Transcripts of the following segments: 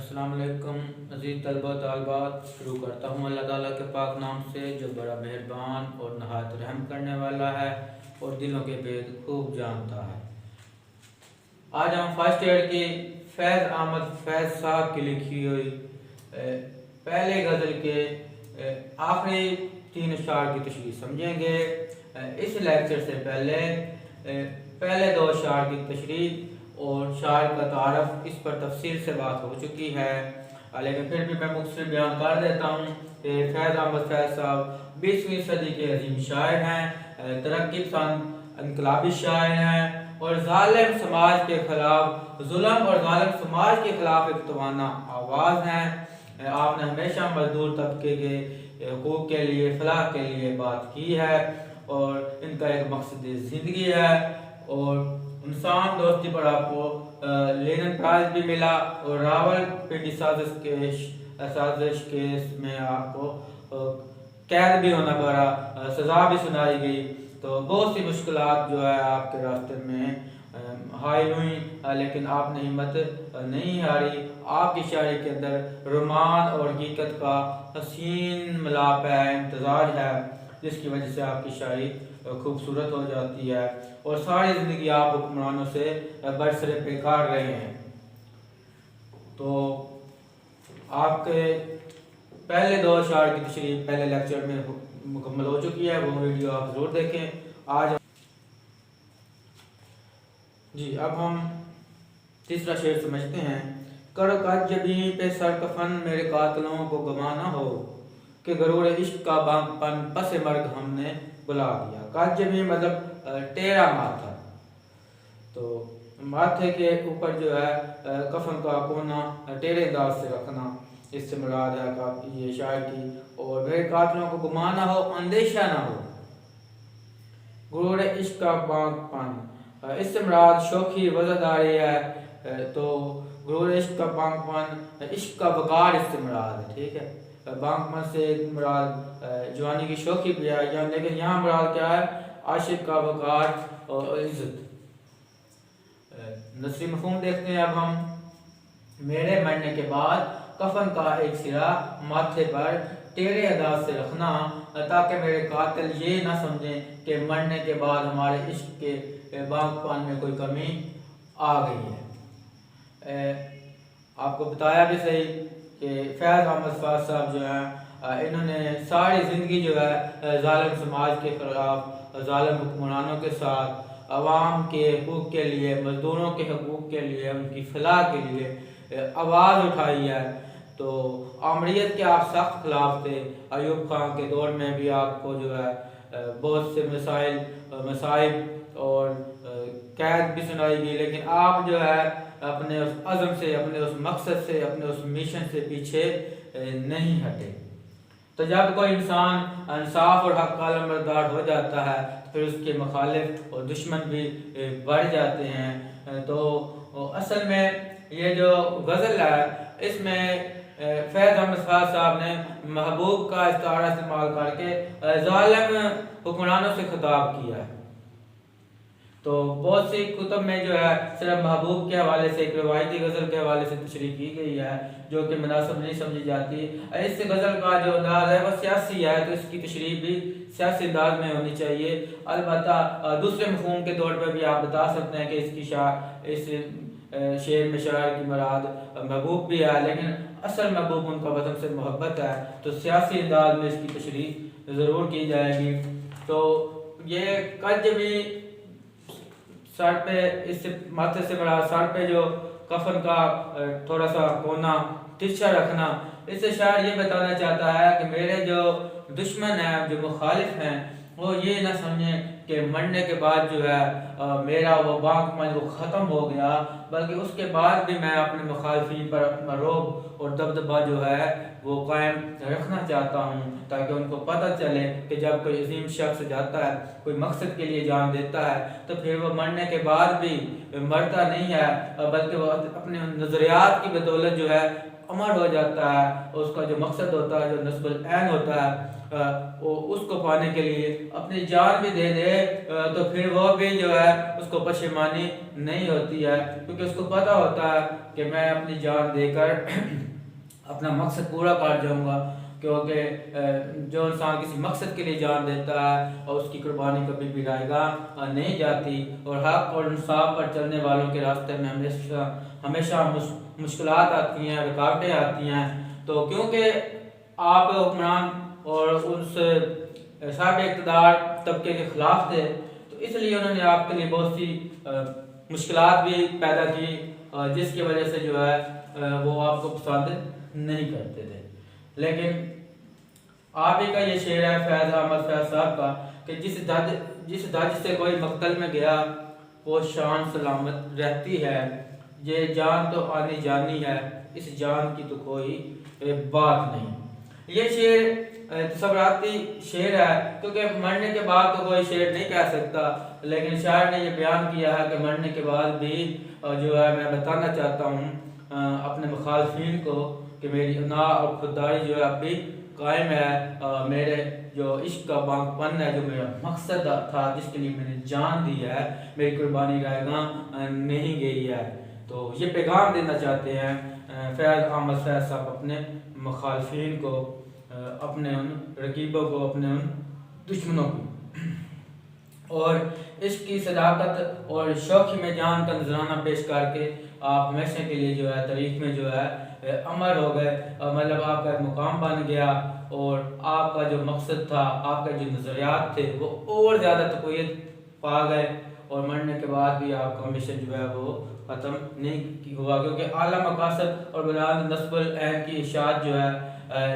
السلام علیکم عزیز طلبہ طالبات، شروع کرتا ہوں اللہ تعالیٰ کے پاک نام سے جو بڑا مہربان اور نہایت رحم کرنے والا ہے اور دلوں کے بید خوب جانتا ہے۔ آج ہم فرسٹ ایئر کی فیض احمد فیض صاحب کی لکھی ہوئی پہلے غزل کے آخری 3 اشعار کی تشریح سمجھیں گے۔ اس لیکچر سے پہلے 2 اشعار کی تشریح اور شاعر کا تعارف اس پر تفصیل سے بات ہو چکی ہے، لیکن پھر بھی میں مختصر بیان کر دیتا ہوں کہ فیض احمد فیض صاحب 20ویں صدی کے عظیم شاعر ہیں، ترقی پسند انقلابی شاعر ہیں اور ظالم سماج کے خلاف ظلم اور ظالم سماج کے خلاف ایک توانا آواز ہیں۔ آپ نے ہمیشہ مزدور طبقے کے حقوق کے لیے، فلاح کے لیے بات کی ہے اور ان کا ایک مقصد زندگی ہے، اور انسان دوستی پر آپ کو لینن پرائز بھی ملا اور راول پنڈی سازش کیس میں آپ کو قید بھی ہونا پڑا، سزا بھی سنائی گئی، تو بہت سی مشکلات جو ہے آپ کے راستے میں حائل ہوئیں، لیکن آپ نے ہمت نہیں ہاری۔ آپ کی شاعری کے اندر رومان اور حقیقت کا حسین ملاپ ہے، امتزاج ہے، جس کی وجہ سے آپ کی شاعری خوبصورت ہو جاتی ہے اور ساری زندگی آپ حکمرانوں سے برسرے پہ کاٹ رہے ہیں۔ تو آپ کے پہلے 2 اشعار کی تشریح پہلے لیکچر میں مکمل ہو چکی ہے، وہ ویڈیو آپ ضرور دیکھیں۔ اب ہم تیسرا شعر سمجھتے ہیں۔ کرو کج جبیں پہ سر کفن میرے قاتلوں کو گمانا ہو، کہ غرور عشق کا بانگ پن پس مرگ ہم نے بلا دیا۔ کج جبیں مطلب ٹیڑھا ماتھا، تو ماتھے کے اوپر جو ہے کفن کا کونا ٹیڑھے انداز سے رکھنا، اس سے مراد ہے یہ شاعر کی۔ اور میرے قاتلوں کو گمانا ہو، اندیشہ نہ ہو، غرور عشق کا بانگ پن، اس سے مراد شوخی وزاداری ہے، تو غرور عشق کا بانگ پن عشق کا وقار اس سے مراد ہے، ٹھیک ہے۔ بانگ پن سے مراد جوانی کی شوخی بھی ہے، لیکن یہاں مراد کیا ہے؟ عاشق کا وقار اور عزت۔ نثری مفہوم دیکھتے ہیں اب ہم۔ میرے مرنے کے بعد کفن کا ایک سرا ماتھے پر ٹیڑھے انداز سے رکھنا، تاکہ میرے قاتل یہ نہ سمجھیں کہ مرنے کے بعد ہمارے عشق کے بانگ پن میں کوئی کمی آ گئی ہے۔ آپ کو بتایا بھی صحیح کہ فیض احمد فیض صاحب جو ہیں، انہوں نے ساری زندگی جو ہے ظالم سماج کے خلاف، ظالم حکمرانوں کے ساتھ، عوام کے حقوق کے لیے، مزدوروں کے حقوق کے لیے، ان کی فلاح کے لیے آواز اٹھائی ہے۔ تو آمریت کے آپ سخت خلاف تھے، ایوب خان کے دور میں بھی آپ کو جو ہے بہت سے مصائب اور قید بھی سنائی گئی، لیکن آپ جو ہے اپنے اس عزم سے، اپنے اس مقصد سے، اپنے اس مشن سے پیچھے نہیں ہٹے۔ تو جب کوئی انسان انصاف اور حق کا علمبردار ہو جاتا ہے، پھر اس کے مخالف اور دشمن بھی بڑھ جاتے ہیں۔ تو اصل میں یہ جو غزل ہے، اس میں فیض احمد فیض صاحب نے محبوب کا استعارہ استعمال کر کے ظالم حکمرانوں سے خطاب کیا ہے۔ تو بہت سی کتب میں جو ہے صرف محبوب کے حوالے سے، ایک روایتی غزل کے حوالے سے تشریح کی گئی ہے، جو کہ مناسب نہیں سمجھی جاتی۔ اس غزل کا جو انداز ہے وہ سیاسی ہے، تو اس کی تشریح بھی سیاسی انداز میں ہونی چاہیے۔ البتہ دوسرے مفہوم کے طور پہ بھی آپ بتا سکتے ہیں کہ اس شعر میں شاعر کی مراد محبوب بھی ہے، لیکن اصل محبوب ان کا وطن سے محبت ہے، تو سیاسی انداز میں اس کی تشریح ضرور کی جائے گی۔ تو یہ کج بھی سر پہ، اس سے ماتھے سے مراد سر پہ جو کفن کا تھوڑا سا کونا ترچھا رکھنا، اس سے شاعر یہ بتانا چاہتا ہے کہ میرے جو دشمن ہیں، جو مخالف ہیں، وہ یہ نہ سمجھیں کہ مرنے کے بعد جو ہے میرا وہ بانگ پن وہ ختم ہو گیا، بلکہ اس کے بعد بھی میں اپنے مخالفین پر اپنا رعب اور دبدبہ جو ہے وہ قائم رکھنا چاہتا ہوں، تاکہ ان کو پتہ چلے کہ جب کوئی عظیم شخص جاتا ہے، کوئی مقصد کے لیے جان دیتا ہے، تو پھر وہ مرنے کے بعد بھی مرتا نہیں ہے، بلکہ وہ اپنے نظریات کی بدولت جو ہے امر ہو جاتا ہے، اس کا جو مقصد ہوتا ہے، جو نصب العین ہوتا ہے، اس کو پانے کے لیے اپنی جان بھی دے دے تو پھر وہ بھی جو ہے اس کو پشیمانی نہیں ہوتی ہے، کیونکہ اس کو پتہ ہوتا ہے کہ میں اپنی جان دے کر اپنا مقصد پورا کر جاؤں گا، کیونکہ جو انسان کسی مقصد کے لیے جان دیتا ہے اور اس کی قربانی کبھی بھی رائے گاہ نہیں جاتی، اور حق اور انصاف پر چلنے والوں کے راستے میں ہمیشہ مشکلات آتی ہیں، رکاوٹیں آتی ہیں، تو کیونکہ آپ حکمران اور اس صاحب اقتدار طبقے کے خلاف تھے، تو اس لیے انہوں نے آپ کے لیے بہت سی مشکلات بھی پیدا کی، جس کی وجہ سے جو ہے وہ آپ کو پسند نہیں کرتے تھے۔ لیکن آپ ہی کا یہ شعر ہے فیض احمد فیض صاحب کا کہ جس دھج سے کوئی مقتل میں گیا وہ شان سلامت رہتی ہے، یہ جان تو آنی جانی ہے، اس جان کی تو کوئی بات نہیں۔ یہ شعر تصوراتی شعر ہے، کیونکہ مرنے کے بعد تو کوئی شعر نہیں کہہ سکتا، لیکن شاعر نے یہ بیان کیا ہے کہ مرنے کے بعد بھی جو ہے میں بتانا چاہتا ہوں اپنے مخالفین کو کہ میری انا اور خودداری جو ہے اب بھی قائم ہے، میرے جو عشق کا بانگ پن ہے، جو میرا مقصد تھا، جس کے لیے میں نے جان دی ہے، میری قربانی رائے گاہ نہیں گئی ہے۔ تو یہ پیغام دینا چاہتے ہیں فیض احمد فیض صاحب اپنے مخالفین کو، اپنے ان رقیبوں کو، اپنے ان دشمنوں کو، اور عشق کی صداقت اور شوخی میں جان کا نذرانہ پیش کر کے آپ ہمیشہ کے لیے جو ہے تاریخ میں جو ہے امر ہو گئے، مطلب آپ کا ایک مقام بن گیا، اور آپ کا جو مقصد تھا، آپ کا جو نظریات تھے وہ اور زیادہ تقویت پا گئے، اور مرنے کے بعد بھی آپ کا ہمیشہ جو ہے وہ ختم نہیں ہوا، کیونکہ اعلیٰ مقاصد اور بلند نصب العین کی اشاعت جو ہے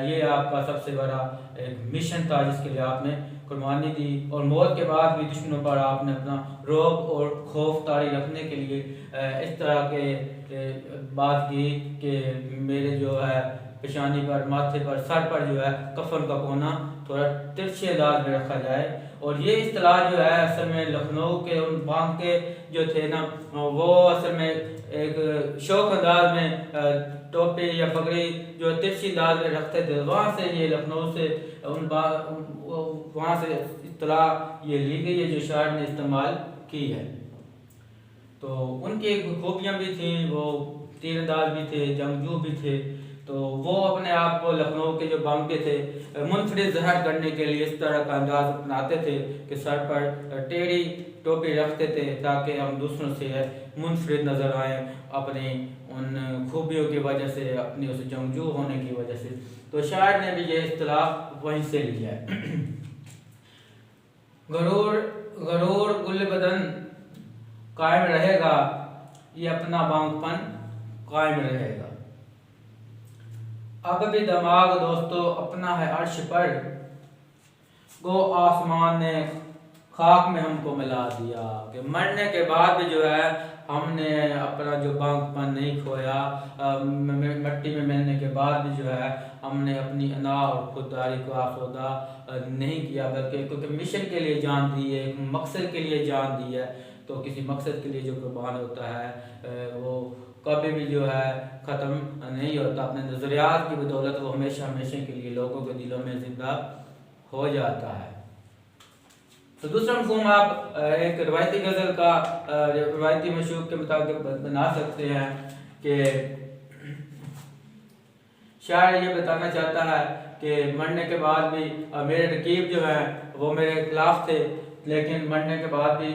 یہ آپ کا سب سے بڑا ایک مشن تھا، جس کے لیے آپ نے قربانی دی، اور موت کے بعد بھی دشمنوں پر آپ نے اپنا رعب اور خوف طاری رکھنے کے لیے اس طرح کے بات کی کہ میرے جو ہے پیشانی پر، ماتھے پر، سر پر جو ہے کفن کا کونا تھوڑا ترچھے انداز میں رکھا جائے، اور یہ اصطلاح جو ہے اصل میں لکھنؤ کے ان بانگ کے جو تھے نا، وہ اصل میں ایک شوق انداز میں ٹوپی یا پگڑی جو ترچھی انداز میں رکھتے تھے، وہاں سے یہ لکھنؤ سے وہاں سے اصطلاح یہ لی گئی ہے جو شاعر نے استعمال کی ہے۔ تو ان کی خوبیاں بھی تھیں، وہ تیر انداز بھی تھے، جنگجو بھی تھے، تو وہ اپنے آپ کو لکھنؤ کے جو بانکے تھے منفرد ظاہر کرنے کے لیے اس طرح کا انداز اپناتے تھے کہ سر پر ٹیڑھی ٹوپی رکھتے تھے تاکہ ہم دوسروں سے منفرد نظر آئیں اپنی ان خوبیوں کی وجہ سے، اپنی اس جنگجو ہونے کی وجہ سے۔ تو شاعر نے بھی یہ اصطلاح وہیں سے لیا ہے۔ غرور گل بدن قائم رہے گا، یہ اپنا بانگ پن قائم رہے گا۔ اب بھی دماغ دوستو اپنا ہے عرش پر، گو آسمان نے خاک میں ہم کو ملا دیا، کہ مرنے کے بعد بھی جو ہے ہم نے اپنا جو بانگ پن نہیں کھویا، مٹی میں ملنے کے بعد بھی جو ہے ہم نے اپنی انا اور خودداری کو آسودہ نہیں کیا، بلکہ کیونکہ مشن کے لیے جان دی ہے، ایک مقصد کے لیے جان دی ہے، تو کسی مقصد کے لیے جو قربان ہوتا ہے وہ کبھی بھی جو ہے ختم نہیں ہوتا، اپنے نظریات کی بدولت وہ ہمیشہ ہمیشہ کے لیے لوگوں کے دلوں میں زندہ ہو جاتا ہے۔ تو دوسرا مفہوم آپ ایک روایتی غزل کا روایتی مشہور کے مطابق بنا سکتے ہیں کہ شاعر یہ بتانا چاہتا ہے کہ مرنے کے بعد بھی میرے رقیب جو ہیں وہ میرے خلاف تھے، لیکن مرنے کے بعد بھی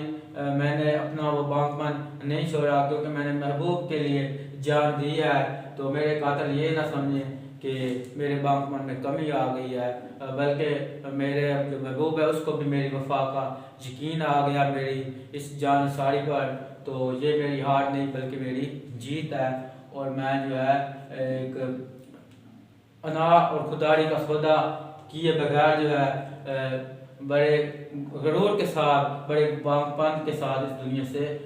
میں نے اپنا وہ بانگ پن نہیں چھوڑا، کیونکہ میں نے محبوب کے لیے جان دی ہے، تو میرے قاتل یہ نہ سمجھیں کہ میرے بانگ پن میں کمی آ گئی ہے، بلکہ میرے جو محبوب ہے اس کو بھی میری وفا کا یقین آ گیا میری اس جان ساری پر، تو یہ میری ہار نہیں بلکہ میری جیت ہے، اور میں جو ہے ایک انا اور خودداری کا سودا کیے بغیر جو ہے بڑے غرور کے ساتھ، بڑے بانگ پن کے ساتھ اس دنیا سے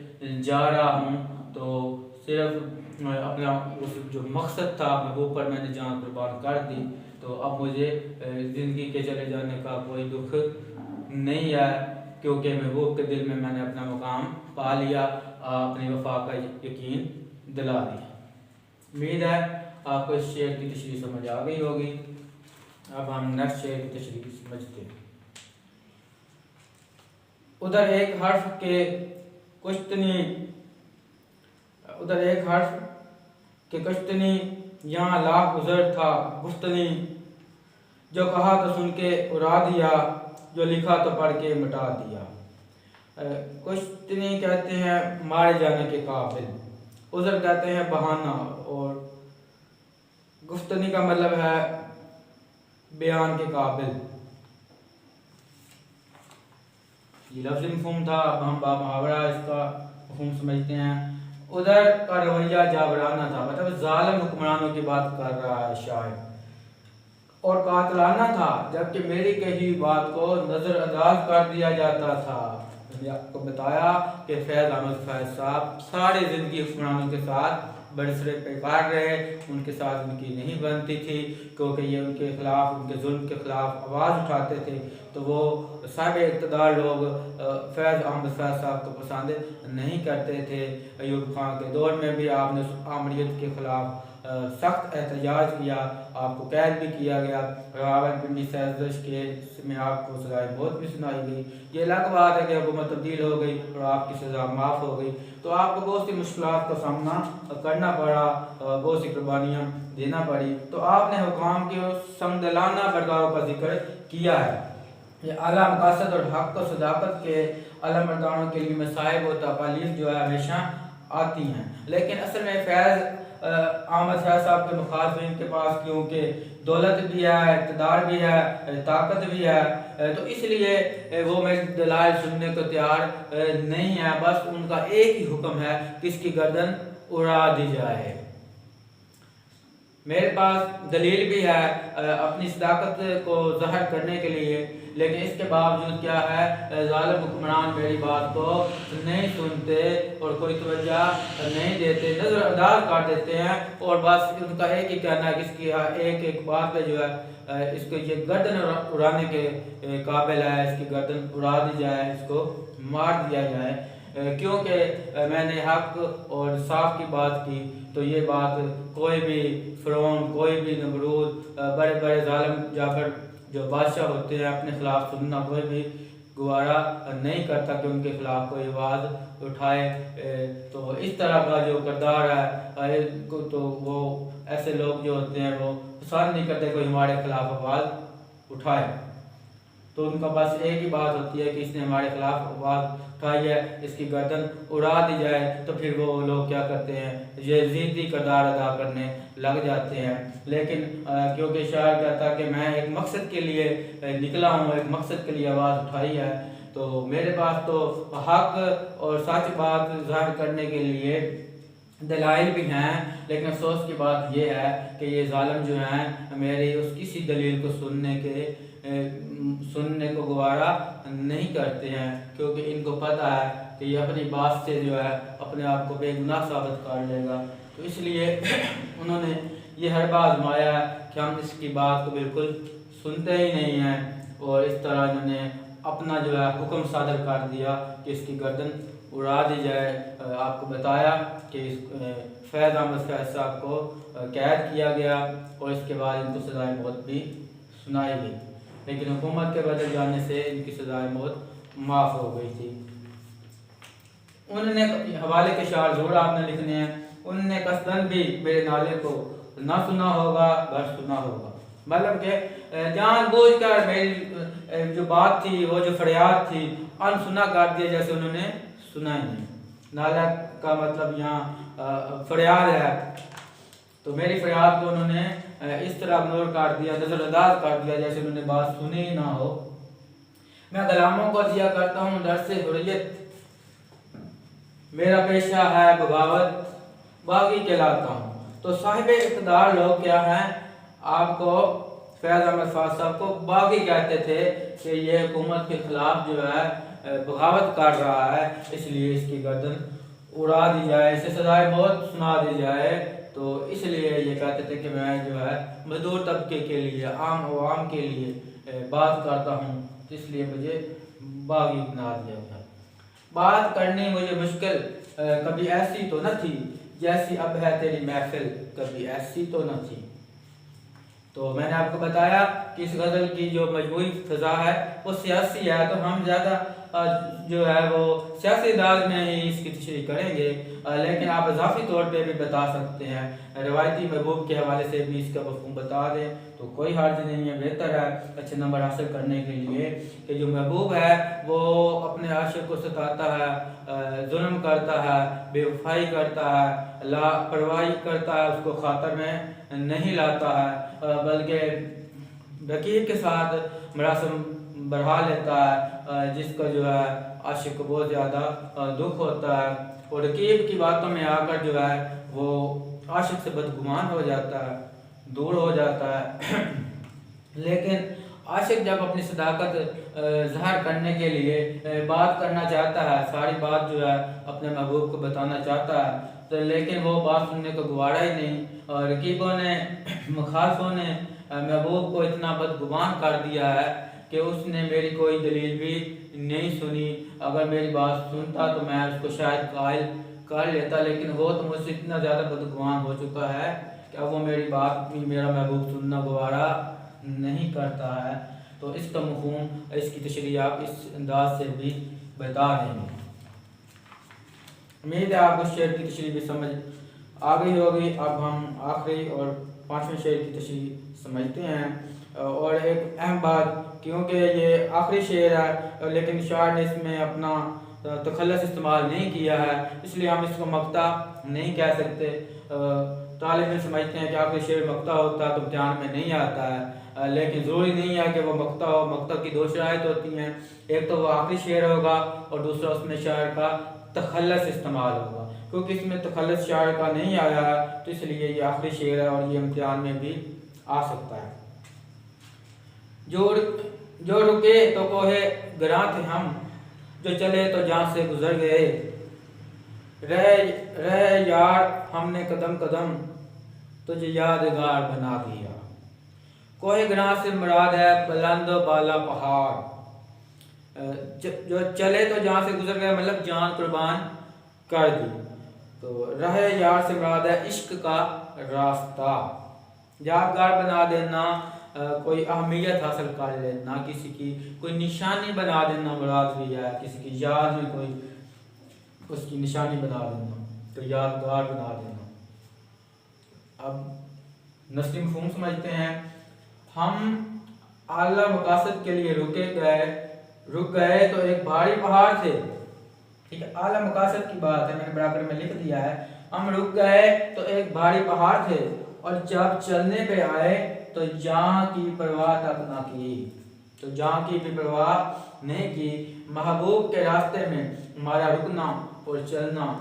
جا رہا ہوں، تو صرف اپنا اس جو مقصد تھا محبوب پر میں نے جان قربان کر دی، تو اب مجھے زندگی کے چلے جانے کا کوئی دکھ نہیں ہے، کیونکہ محبوب کے دل میں میں نے اپنا مقام پا لیا، اپنی وفا کا یقین دلا دیا۔ امید ہے آپ کو اس شعر کی تشریح سمجھ آ گئی ہوگی۔ اب ہم نیکسٹ شعر کی تشریح سمجھتے ہیں۔ ادھر ایک حرف کے کشتنی یہاں لاکھ گزر تھا گفتنی، جو کہا تو سن کے اڑا دیا، جو لکھا تو پڑھ کے مٹا دیا۔ کشتنی کہتے ہیں مارے جانے کے قابل، عذر کہتے ہیں بہانہ، اور گفتنی کا مطلب ہے بیان کے قابل۔ یہ لفظ مفہوم تھا، اب ہم محاورہ اس کا مفہوم سمجھتے ہیں۔ ادھر کا رویہ جابرانہ تھا، مطلب ظالم حکمرانوں کی بات کر رہا ہے شاعر، اور قاتلانہ تھا، جبکہ میری کہی بات کو نظر انداز کر دیا جاتا تھا۔ میں نے آپ کو بتایا کہ فیض احمد فیض صاحب ساری زندگی حکمرانوں کے ساتھ برسرے پیکار رہے، ان کے ساتھ ان کی نہیں بنتی تھی، کیونکہ یہ ان کے خلاف، ان کے ظلم کے خلاف آواز اٹھاتے تھے، تو وہ صاحب اقتدار لوگ فیض احمد فیض صاحب کو پسند نہیں کرتے تھے۔ ایوب خان کے دور میں بھی آپ نے آمریت کے خلاف سخت احتجاج کیا، آپ کو قید بھی کیا گیا، راولپنڈی سازش کے میں آپ کو سزائے موت بھی سنائی گئی۔ یہ الگ بات ہے کہ حکومت تبدیل ہو گئی اور آپ کی سزا معاف ہو گئی، تو آپ کو بہت سی مشکلات کا سامنا کرنا پڑا، بہت سی قربانیاں دینا پڑی، تو آپ نے حکام کی سنگدلانہ کرداروں کا ذکر کیا ہے۔ یہ اعلیٰ مقاصد اور حق و صداقت کے اعلیٰ مردانوں کے لیے مصائب و تکالیف جو ہے ہمیشہ آتی ہیں، لیکن اصل میں فیض احمد فیض صاحب کے مخالفین کے پاس کیونکہ دولت بھی ہے، اقتدار بھی ہے، طاقت بھی ہے، تو اس لیے وہ میرے دلائل سننے کو تیار نہیں ہے۔ بس ان کا ایک ہی حکم ہے کہ اس کی گردن اڑا دی جائے۔ میرے پاس دلیل بھی ہے اپنی صداقت کو ظاہر کرنے کے لیے، لیکن اس کے باوجود کیا ہے، ظالم حکمران میری بات کو نہیں سنتے اور کوئی توجہ نہیں دیتے، نظر انداز کر دیتے ہیں، اور بس ان کا ایک ہی کہنا ہے کہ اس کی ایک بات پہ جو ہے اس کو یہ گردن اڑانے کے قابل ہے، اس کی گردن اڑا دی جائے، اس کو مار دیا جائے۔ کیونکہ میں نے حق اور صاف کی بات کی، تو یہ بات کوئی بھی فرعون، کوئی بھی نمرود، بڑے بڑے ظالم جابر جو بادشاہ ہوتے ہیں، اپنے خلاف سننا کوئی بھی گوارا نہیں کرتا کہ ان کے خلاف کوئی آواز اٹھائے۔ تو اس طرح کا جو کردار ہے تو وہ ایسے لوگ جو ہوتے ہیں وہ پسند نہیں کرتے کوئی ہمارے خلاف آواز اٹھائے، تو ان کا بس ایک ہی بات ہوتی ہے کہ اس نے ہمارے خلاف آواز اٹھائی ہے، اس کی گردن اڑا دی جائے، تو پھر وہ لوگ کیا کرتے ہیں، یزیدی کردار ادا کرنے لگ جاتے ہیں۔ لیکن کیونکہ شاعر کہتا کہ میں ایک مقصد کے لیے نکلا ہوں، ایک مقصد کے لیے آواز اٹھائی ہے، تو میرے پاس تو حق اور سچ بات ظاہر کرنے کے لیے دلائل بھی ہیں، لیکن افسوس کی بات یہ ہے کہ یہ ظالم جو ہیں میری اس کسی دلیل کو سننے کو گوارا نہیں کرتے ہیں، کیونکہ ان کو پتہ ہے کہ یہ اپنی بات سے جو ہے اپنے آپ کو بے گناہ ثابت کر لے گا، تو اس لیے انہوں نے یہ حربہ آزمایا ہے کہ ہم اس کی بات کو بالکل سنتے ہی نہیں ہیں، اور اس طرح انہوں نے اپنا جو ہے حکم صادر کر دیا کہ اس کی گردن اڑا دی جائے۔ آپ کو بتایا کہ فیض احمد فیض صاحب کو قید کیا گیا اور اس کے بعد ان کو سزائے موت بھی سنائی گئی، لیکن حکومت کے بدل جانے سے ان کی سزائے موت معاف ہو گئی تھی۔ انہوں نے حوالے کے شعر ضرور آپ نے لکھنے ہیں۔ انہوں نے قصداً بھی میرے نالے کو نہ سنا ہوگا، بس سنا ہوگا، مطلب کہ جان بوجھ کر میری جو بات تھی، وہ جو فریاد تھی، سنا کر دیا جیسے انہوں نے سنا ہی نہیں۔ نالہ کا مطلب یہاں فریاد ہے، تو میری فریاد کو انہوں نے اس طرح اگنور کر دیا، نظر انداز کر دیا جیسے انہوں نے بات سنی ہی نہ ہو۔ میں غلاموں کو دیا کرتا ہوں درس حریت، میرا پیشہ ہے بغاوت، باغی کہلاتا ہوں۔ تو صاحب اقتدار لوگ کیا ہیں، آپ کو فیض احمد فیض صاحب کو باغی کہتے تھے کہ یہ حکومت کے خلاف جو ہے بغاوت کر رہا ہے، اس لیے اس کی گردن اڑا دی جائے، اسے سزائے موت سنا دی جائے۔ تو اس لیے یہ کہتے تھے کہ میں جو ہے مزدور طبقے کے لیے، عام عوام کے لیے بات کرتا ہوں، اس لیے مجھے باغی بنا دیا گیا۔ بات کرنی مجھے مشکل کبھی ایسی تو نہ تھی جیسی اب ہے تیری محفل کبھی ایسی تو نہ تھی۔ تو میں نے آپ کو بتایا کہ اس غزل کی جو مجموعی فضا ہے وہ سیاسی ہے، تو ہم زیادہ جو ہے وہ سیاسی انداز میں ہی اس کی تشریح کریں گے، لیکن آپ اضافی طور پہ بھی بتا سکتے ہیں، روایتی محبوب کے حوالے سے بھی اس کا مفہوم بتا دیں تو کوئی حرج نہیں ہے۔ بہتر ہے اچھے نمبر حاصل کرنے کے لیے کہ جو محبوب ہے وہ اپنے عاشق کو ستاتا ہے، ظلم کرتا ہے، بے وفائی کرتا ہے، لاپرواہی کرتا ہے، اس کو خاطر میں نہیں لاتا ہے، بلکہ رقیب کے ساتھ مراسم بڑھا لیتا ہے، جس کا جو ہے عاشق کو بہت زیادہ دکھ ہوتا ہے، اور رقیب کی باتوں میں آ کر جو ہے وہ عاشق سے بدگمان ہو جاتا ہے، دور ہو جاتا ہے۔ لیکن عاشق جب اپنی صداقت ظاہر کرنے کے لیے بات کرنا چاہتا ہے، ساری بات جو ہے اپنے محبوب کو بتانا چاہتا ہے، تو لیکن وہ بات سننے کو گوارا ہی نہیں، اور رقیبوں نے، مخالفوں نے محبوب کو اتنا بدگمان کر دیا ہے کہ اس نے میری کوئی دلیل بھی نہیں سنی، اگر میری بات سنتا تو میں اس کو شاید قائل کر لیتا، لیکن وہ تو مجھ سے اتنا زیادہ بدگمان ہو چکا ہے کہ اب وہ میری بات بھی، میرا محبوب سننا گوارا نہیں کرتا ہے۔ تو اس کا مفہوم، اس کی تشریح آپ اس انداز سے بھی بتا دیں گے۔ امید ہے آپ کو شعر کی تشریح بھی سمجھ آ گئی ہوگی۔ اب ہم آخری اور 5ویں شعر کی تشریح سمجھتے ہیں، اور ایک اہم بات، کیونکہ یہ آخری شعر ہے لیکن شاعر نے اس میں اپنا تخلص استعمال نہیں کیا ہے، اس لیے ہم اس کو مقطع نہیں کہہ سکتے۔ طالب علم سمجھتے ہیں کہ آخری شعر مقطع ہوتا ہے تو امتحان میں نہیں آتا ہے، لیکن ضروری نہیں ہے کہ وہ مقطع ہو۔ مقطع کی 2 شرائط ہوتی ہیں، ایک تو وہ آخری شعر ہوگا اور دوسرا اس میں شاعر کا تخلص استعمال ہوگا، کیونکہ اس میں تخلص شاعر کا نہیں آیا ہے تو اس لیے یہ آخری شعر ہے اور یہ امتحان میں بھی آ سکتا ہے۔ جو رکے تو کوہ گراں تھے ہم، جو چلے تو جان سے گزر گئے، رہے یار ہم نے قدم قدم تجھے یادگار بنا دیا۔ کوہ گراں سے مراد ہے بلند و بالا پہاڑ، جو چلے تو جان سے گزر گئے مطلب جان قربان کر دی، تو رہے یار سے مراد ہے عشق کا راستہ، یادگار بنا دینا، کوئی اہمیت حاصل کر لینا، کسی کی کوئی نشانی بنا دینا مراد بھی ہے، کسی کی یاد میں کوئی اس کی نشانی بنا دینا، تو یادگار بنا دینا۔ اب نثری مفہوم سمجھتے ہیں، ہم اعلیٰ مقاصد کے لیے رک گئے تو ایک بھاری پہاڑ تھے، ٹھیک ہے، اعلیٰ مقاصد کی بات ہے، میں نے برابر میں لکھ دیا ہے، ہم رک گئے تو ایک بھاری پہاڑ تھے، اور جب چلنے پہ آئے تو جان کی پرواہ تک نہ کی، تو جان کی بھی پرواہ نہیں کی۔ محبوب کے راستے میں ہمارا رکنا اور چلنا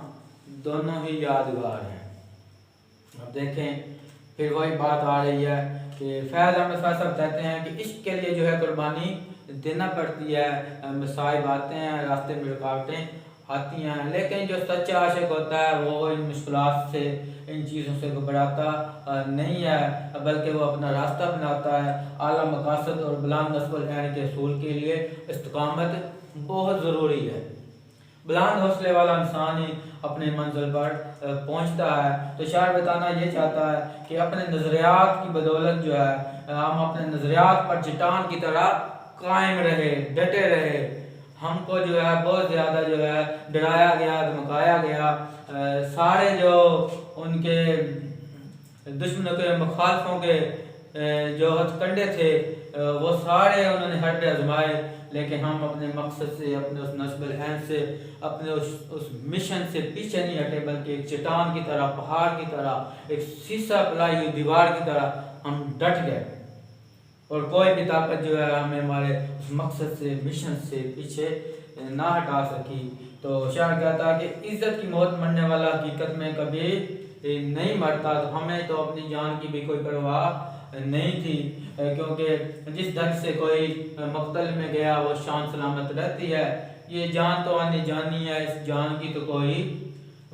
دونوں ہی یادگار ہیں۔ اب دیکھیں پھر وہی بات آ رہی ہے کہ فیض احمد فیض صاحب کہتے ہیں کہ عشق کے لیے جو ہے قربانی دینا پڑتی ہے، مصائب آتے ہیں، راستے میں رکاوٹیں آتی ہیں، لیکن جو سچا عاشق ہوتا ہے وہ ان مشکلات سے، ان چیزوں سے گھبراتا نہیں ہے، بلکہ وہ اپنا راستہ بناتا ہے۔ اعلیٰ مقاصد اور بلند نصب العین کے حصول کے لیے استقامت بہت ضروری ہے۔ بلند حوصلے والا انسان ہی اپنے منزل پر پہنچتا ہے۔ تو شاعر بتانا یہ چاہتا ہے کہ اپنے نظریات کی بدولت جو ہے ہم اپنے نظریات پر چٹان کی طرح قائم رہے، ڈٹے رہے۔ ہم کو جو ہے بہت زیادہ جو ہے ڈرایا گیا، دھمکایا گیا، سارے جو ان کے دشمنوں کے، مخالفوں کے جو ہتھ کنڈے تھے وہ سارے انہوں نے ہر پہ آزمائے، لیکن ہم اپنے مقصد سے، اپنے اس نصب العین سے، اپنے اس مشن سے پیچھے نہیں ہٹے، بلکہ ایک چٹان کی طرح، پہاڑ کی طرح، ایک سیسا پلائی ہوئی دیوار کی طرح ہم ڈٹ گئے، اور کوئی بھی طاقت جو ہے ہمیں ہمارے اس مقصد سے، مشن سے پیچھے نہ ہٹا سکی۔ تو شاعر کہتا ہے کہ عزت کی موت مرنے والا حقیقت میں کبھی نہیں مرتا، تو ہمیں تو اپنی جان کی بھی کوئی پرواہ نہیں تھی، کیونکہ جس ڈھنگ سے کوئی مقتل میں گیا وہ شان سلامت رہتی ہے، یہ جان تو آنی جانی ہے، اس جان کی تو کوئی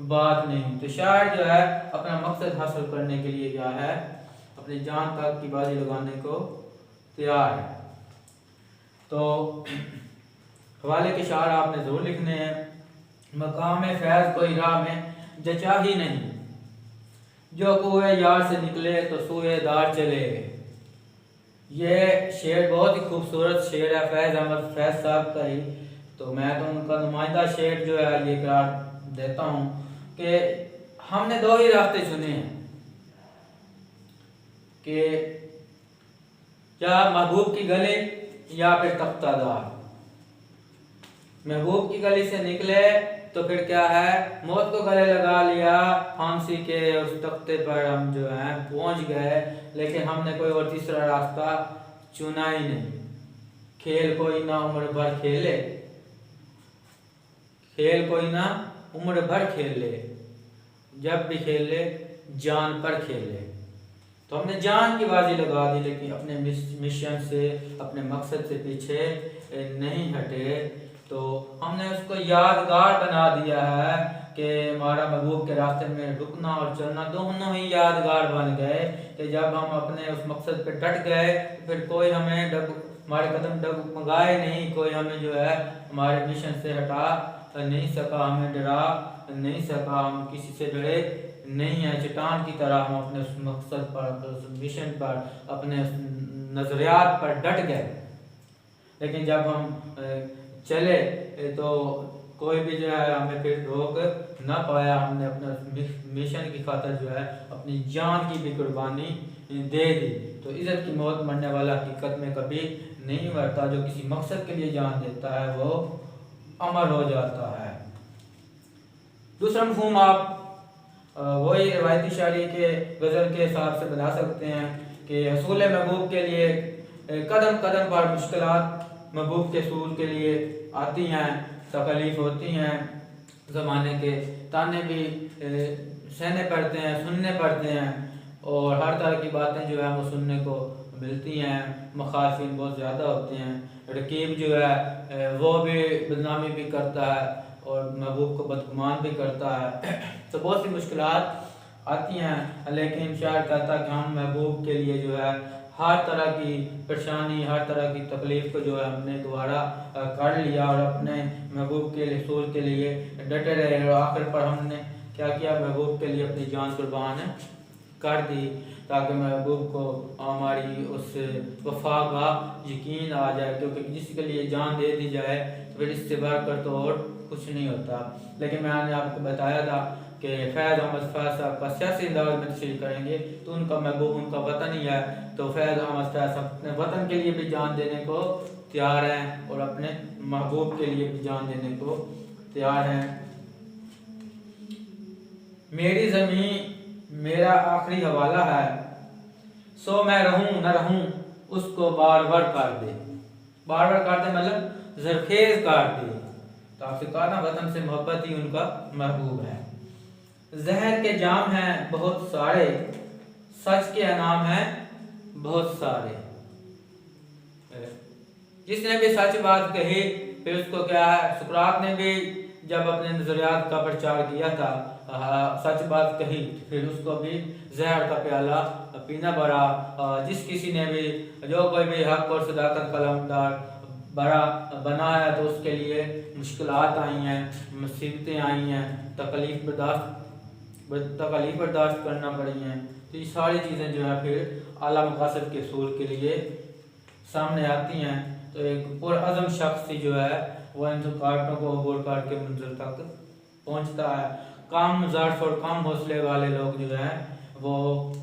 بات نہیں۔ تو شاعر جو ہے اپنا مقصد حاصل کرنے کے لیے کیا ہے، اپنی جان تک کی بازی لگانے کو تیار ہے۔ تو حوالے کے شعر آپ نے ضرور لکھنے ہیں۔ مقام فیض کوئی راہ میں جچا ہی نہیں، جو کوئے یار سے نکلے تو سوئے دار چلے۔ یہ شعر بہت ہی خوبصورت شعر ہے فیض احمد فیض صاحب کا ہی، تو میں تو ان کا نمائندہ شعر جو ہے یہ قرار دیتا ہوں کہ ہم نے دو ہی راستے چنے ہیں کہ یا محبوب کی گلی یا پھر تختہ دار۔ محبوب کی گلی سے نکلے تو پھر کیا ہے، موت کو گلے لگا لیا، پھانسی کے اس تختے پر ہم جو ہیں پہنچ گئے، لیکن ہم نے کوئی اور تیسرا راستہ چنا ہی نہیں۔ کھیل کوئی نہ عمر بھر کھیلے، کھیل کوئی نہ عمر بھر کھیلے، جب بھی کھیلے جان پر کھیلے۔ تو ہم نے جان کی بازی لگا دی، لیکن اپنے مشن سے اپنے مقصد سے پیچھے نہیں ہٹے، تو ہم نے اس کو یادگار بنا دیا ہے کہ ہمارا محبوب کے راستے میں رکنا اور چلنا دونوں ہی یادگار بن گئے کہ جب ہم اپنے اس مقصد پہ ڈٹ گئے پھر کوئی ہمیں ہمارے قدم ڈگمگائے نہیں، کوئی ہمیں جو ہے ہمارے مشن سے ہٹا نہیں سکا، ہمیں ڈرا نہیں سکا، ہم کسی سے ڈرے نہیں ہیں۔ چٹان کی طرح ہم اپنے اس مقصد پر، اس مشن پر، اپنے نظریات پر ڈٹ گئے، لیکن جب ہم چلے تو کوئی بھی جو ہے ہمیں پھر روک نہ پایا۔ ہم نے اپنے مشن کی خاطر جو ہے اپنی جان کی بھی قربانی دے دی۔ تو عزت کی موت مرنے والا حقیقت میں کبھی نہیں مرتا، جو کسی مقصد کے لیے جان دیتا ہے وہ امر ہو جاتا ہے۔ دوسرا مفہوم آپ وہی روایتی شاعری کے غزل کے حساب سے بنا سکتے ہیں کہ حصول محبوب کے لیے قدم قدم پر مشکلات محبوب کے حصول کے لیے آتی ہیں، تکلیف ہوتی ہیں، زمانے کے تانے بھی سہنے پڑتے ہیں، سننے پڑتے ہیں، اور ہر طرح کی باتیں جو ہیں وہ سننے کو ملتی ہیں، مخالفین بہت زیادہ ہوتے ہیں، رقیب جو ہے وہ بھی بدنامی بھی کرتا ہے اور محبوب کو بدگمان بھی کرتا ہے، تو بہت سی مشکلات آتی ہیں، لیکن شاعر کہتا ہے کہ ہم محبوب کے لیے جو ہے ہر طرح کی پریشانی، ہر طرح کی تکلیف کو جو ہے ہم نے دوبارہ کر لیا اور اپنے محبوب کے حصول کے لیے ڈٹے رہے، اور آخر پر ہم نے کیا کیا، محبوب کے لیے اپنی جان قربان کر دی، تاکہ محبوب کو ہماری اس وفا کا یقین آ جائے، کیونکہ جس کے لیے جان دے دی جائے تو پھر اس سے بڑھ کر تو اور کچھ نہیں ہوتا۔ لیکن میں نے آپ کو بتایا تھا کہ فیض احمد فیض صاحب کا سیاسی انداز میں تشریح کریں گے تو ان کا محبوب ان کا وطن ہی ہے، تو فیض احمد فیض صاحب اپنے وطن کے لیے بھی جان دینے کو تیار ہیں اور اپنے محبوب کے لیے بھی جان دینے کو تیار ہیں۔ میری زمین میرا آخری حوالہ ہے، سو میں رہوں نہ رہوں اس کو بار بار کر دے۔ بار بار کر دے مطلب زرخیز کر دے، تو آپ سے کہا نا وطن سے محبت ہی ان کا محبوب ہے۔ زہر کے جام ہیں بہت سارے، سچ کے انعام ہیں بہت سارے۔ جس نے بھی سچ بات کہی پھر اس کو کیا ہے، سقراط نے بھی جب اپنے نظریات کا پرچار کیا تھا سچ بات کہی، پھر اس کو بھی زہر کا پیالہ پینا پڑا۔ جس کسی نے بھی جو کوئی بھی حق اور صداقت کا علمدار بنا ہے تو اس کے لیے مشکلات آئی ہیں، مصیبتیں آئی ہیں، تکلیف برداشت کرنا پڑی ہیں، تو یہ ساری چیزیں جو ہے پھر اعلیٰ مقاصد کے حصول کے لیے سامنے آتی ہیں۔ تو ایک پرعزم شخص ہی جو ہے وہ ان رکاوٹوں کو عبور کر کے منزل تک پہنچتا ہے۔ کم ظرف اور کم حوصلے والے لوگ جو ہیں وہ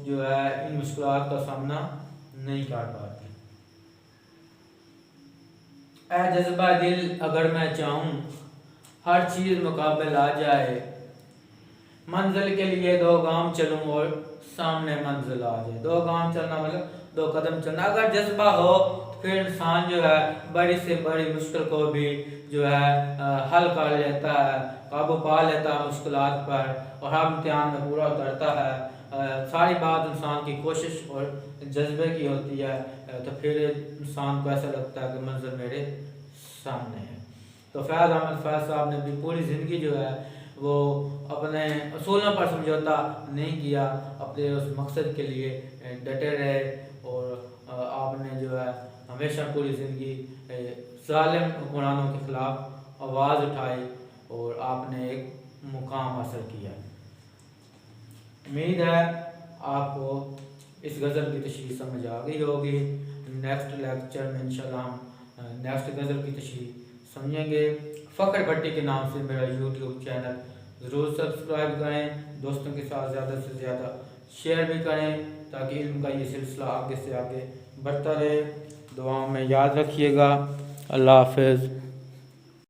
جو ہے ان مشکلات کا سامنا نہیں کر پاتے۔ اے جذبہ دل اگر میں چاہوں ہر چیز مقابل آ جائے، منزل کے لیے دو گام چلوں اور سامنے منزل آ جائے۔ دو گام چلنا مطلب دو قدم چلنا، اگر جذبہ ہو تو پھر انسان جو ہے بڑی سے بڑی مشکل کو بھی جو ہے حل کر لیتا ہے، قابو پا لیتا ہے مشکلات پر، اور ہر امتحان میں پورا اترتا ہے۔ ساری بات انسان کی کوشش اور جذبے کی ہوتی ہے، تو پھر انسان کو ایسا لگتا ہے کہ منزل میرے سامنے ہے۔ تو فیض احمد فیض صاحب نے بھی پوری زندگی جو ہے وہ اپنے اصولوں پر سمجھوتا نہیں کیا، اپنے اس مقصد کے لیے ڈٹے رہے، اور آپ نے جو ہے ہمیشہ پوری زندگی ظالم حکمرانوں کے خلاف آواز اٹھائی اور آپ نے ایک مقام حاصل کیا۔ امید ہے آپ کو اس غزل کی تشریح سمجھ آ گئی ہوگی۔ نیکسٹ لیکچر میں انشاءاللہ ہم نیکسٹ غزل کی تشریح سمجھیں گے۔ فخر بھٹی کے نام سے میرا یوٹیوب چینل ضرور سبسکرائب کریں، دوستوں کے ساتھ زیادہ سے زیادہ شیئر بھی کریں تاکہ علم کا یہ سلسلہ آگے سے آگے بڑھتا رہے۔ دعاؤں میں یاد رکھیے گا۔ اللہ حافظ۔